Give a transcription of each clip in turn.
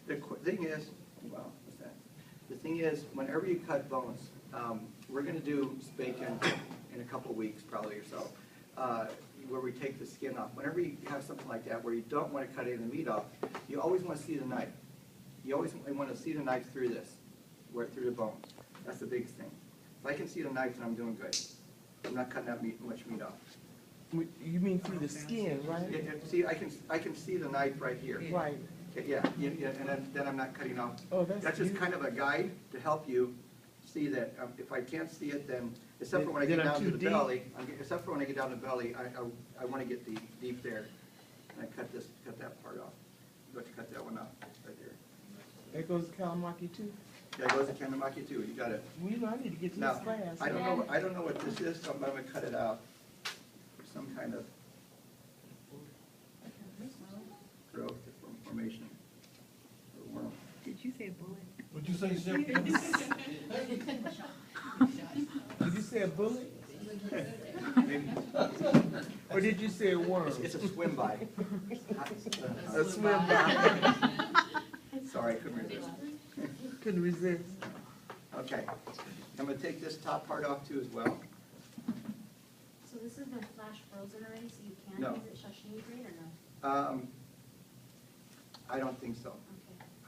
The thing is, well, what's that? The thing is, whenever you cut bones, we're going to do bacon in a couple weeks probably or so, where we take the skin off. Whenever you have something like that where you don't want to cut any of the meat off, you always want to see the knife. You always want to see the knife through this, through the bone. That's the biggest thing. If I can see the knife, then I'm doing good. I'm not cutting that much meat off. You mean through the skin, right? Yeah, see, I can see the knife right here. Right. Yeah, and then I'm not cutting off. Oh, That's just kind of a guide to help you see that. If I can't see it, then except for when I get down to the belly, except for when I get down to the belly, I want to get deep there, and I cut that part off. I'm going to cut that one off right there. There goes the calamari too. Yeah, it goes to kanamaki too. You got it. We know I need to get to Now, this class. I don't know what this is, so I'm going to cut it out. Some kind of growth formation. Or worm. Did you say a bullet? What'd you say, Chef? Did you say a bullet? Maybe. Or did you say a worm? It's a swim by. A swim by. Sorry, I couldn't resist. Couldn't resist. Okay. I'm going to take this top part off too as well. So this has been flash frozen already, so you can No. use it sashimi grade or no? I don't think so.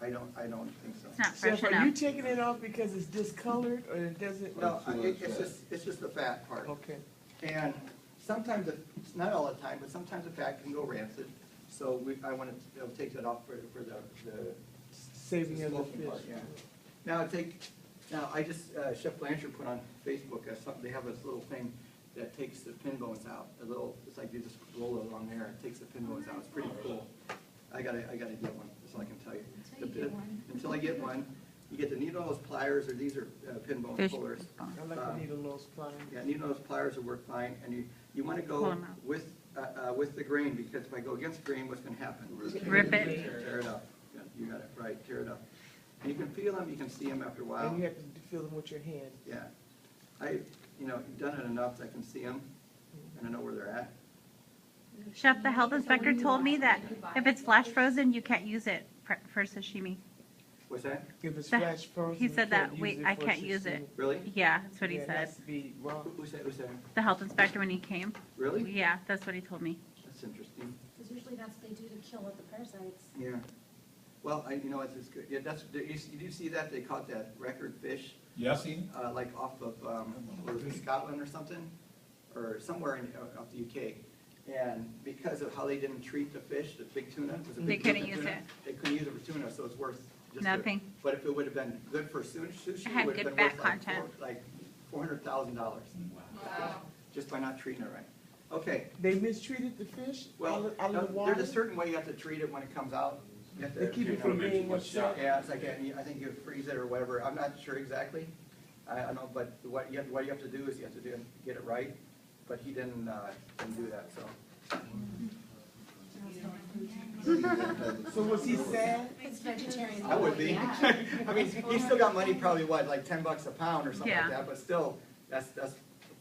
Okay. I don't think so. It's not fresh Chef, are enough. you taking it off because it's discolored or it doesn't? No, it's just the fat part. Okay. And sometimes, not all the time, but sometimes the fat can go rancid. So I want to take that off for the Saving of the smoking fish. part, yeah. Now I just, Chef Blanchard put on Facebook, they have this little thing that takes the pin bones out. It's like you just roll it along there, it takes the pin bones out. It's pretty cool. I gotta get one, that's all I can tell you. Until you get one. Until I get one, you get the needle nose pliers, or these are pin bone Fish pullers. bone. I like the needle nose pliers. Yeah, needle nose pliers will work fine, and you want to Pull go 'em out. with the grain, because if I go against grain, what's going to happen? Rip it. Tear it up. Yeah, you got it right. Tear it up. And you can feel them. You can see them after a while. And you have to feel them with your hand. Yeah, done it enough that I can see them, and I know where they're at. Chef, the health inspector told me that if it's flash frozen, you can't use it for sashimi. What's that? If it's The- flash frozen, he said you can't that, use wait, it I for can't use it. sashimi. Really? Yeah, that's what he Yeah, it said. has to be raw. Who's that? Who's that? The health inspector when he came. Really? Yeah, that's what he told me. That's interesting. Because usually that's what they do to kill the parasites. Yeah. Well, it's good. Yeah, you do see that? They caught that record fish, Yeah, see? like off of, was it Scotland or something? Or somewhere off the UK. And because of how they didn't treat the fish, the big tuna, was a They big couldn't tuna, use it. They couldn't use it for tuna, so it's worth just Nothing. But if it would have been good for sushi, It had it would have good been fat worth content. like $400,000. Just by not treating it right. Okay. They mistreated the fish Well, out of the water? there's a certain way you have to treat it when it comes out. You have They keep it from being upset? Yeah, it's like, I think you freeze it or whatever. I'm not sure exactly. I don't know, but what you have to do is you have to get it right. But he didn't do that, so. So was he sad? It's vegetarian. I would be. Yeah. I mean, he's still got money, probably what, like $10 a pound or something Yeah. like that, but still, that's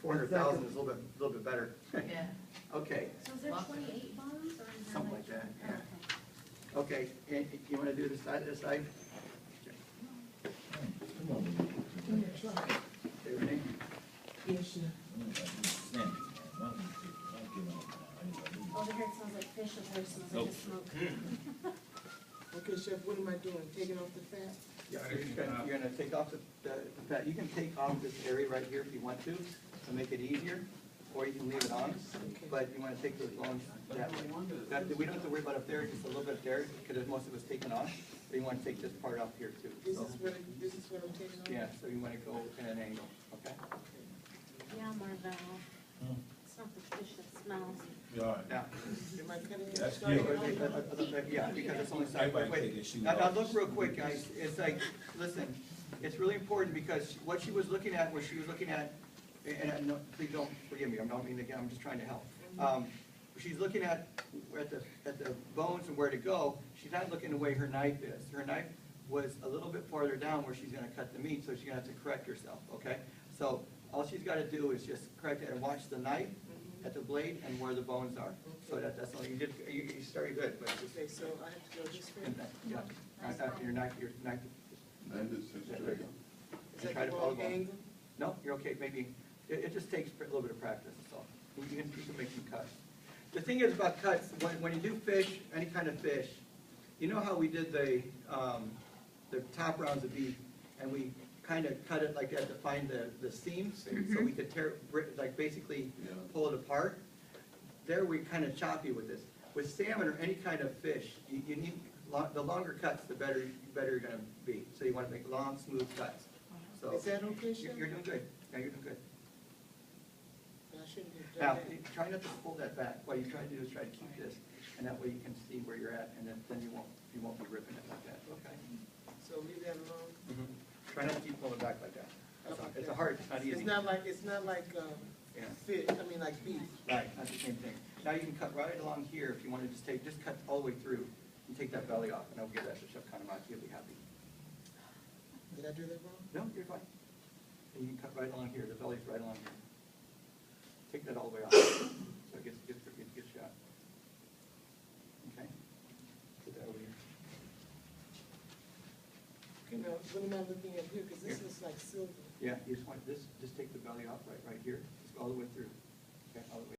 400,000 is a little bit better. Yeah. Okay, So is there 28 bones or is there Something like that, yeah. Okay. okay, and you wanna do this side? Okay, Renee? Yes, sir. Over here it smells like fish, over here it smells like a smoke. Okay, Chef, what am I doing? Taking off the fat? Yeah, you're gonna take off the fat. You can take off this area right here if you want to make it easier, or you can leave it on, but you wanna take those bones that way. We don't have to worry about up there, just a little bit there, because most of it's taken off, but you wanna take this part off here too. This So, is what I'm taking off? yeah, so you wanna go in an angle, okay? Yeah, Marvel. It's not the fish that smells. Yeah. Now, Am I cutting it? That's Sorry. good. yeah, because it's only side. Everybody take Wait, their shoes now off. look real quick, guys. It's like, listen, it's really important because what she was looking at, and no, please don't forgive me, I don't mean again, I'm just trying to help. She's looking at the bones and where to go. She's not looking the way her knife is. Her knife was a little bit farther down where she's gonna cut the meat, so she's gonna have to correct herself, okay? So all she's gotta do is just correct it and watch the knife at the blade and where the bones are. So that's all, you started good, but just. Okay, so I have to go this way? Yeah, you're not, And it's just straight. Is and try that to the follow wrong the bone. angle? No, you're okay, maybe, it just takes a little bit of practice, that's all. You can make some cuts. The thing is about cuts, when you do fish, any kind of fish, you know how we did the top rounds of beef, and we kind of cut it like that to find the seams, so we could like basically Yeah. pull it apart? There we kind of choppy with this. With salmon or any kind of fish, you need, the longer cuts, the better you're gonna be. So you wanna make long, smooth cuts. So Is that okay, Chef? you're doing good. Yeah, you're doing good. I shouldn't have Now, done that. try not to pull that back. What you try to do is try to keep this, and that way you can see where you're at, and then you won't be ripping it like that, okay? So leave that alone? Try not to keep pulling it back like that. That's all. Okay. It's a hard, it's not easy. It's not like, Yeah. like beef. Right, that's the same thing. Now you can cut right along here if you want to just cut all the way through, and take that belly off, and I'll give that to Chef Kanamaki, he'll be happy. Did I do that wrong? No, you're fine. And you can cut right along here, the belly's right along here. Take that all the way off, so it gets shot. Okay? Put that over here. Okay, now, what am I looking at here? Because this is like silver. Yeah, you just want this, just take the belly off right here, just all the way through. Okay, all the way.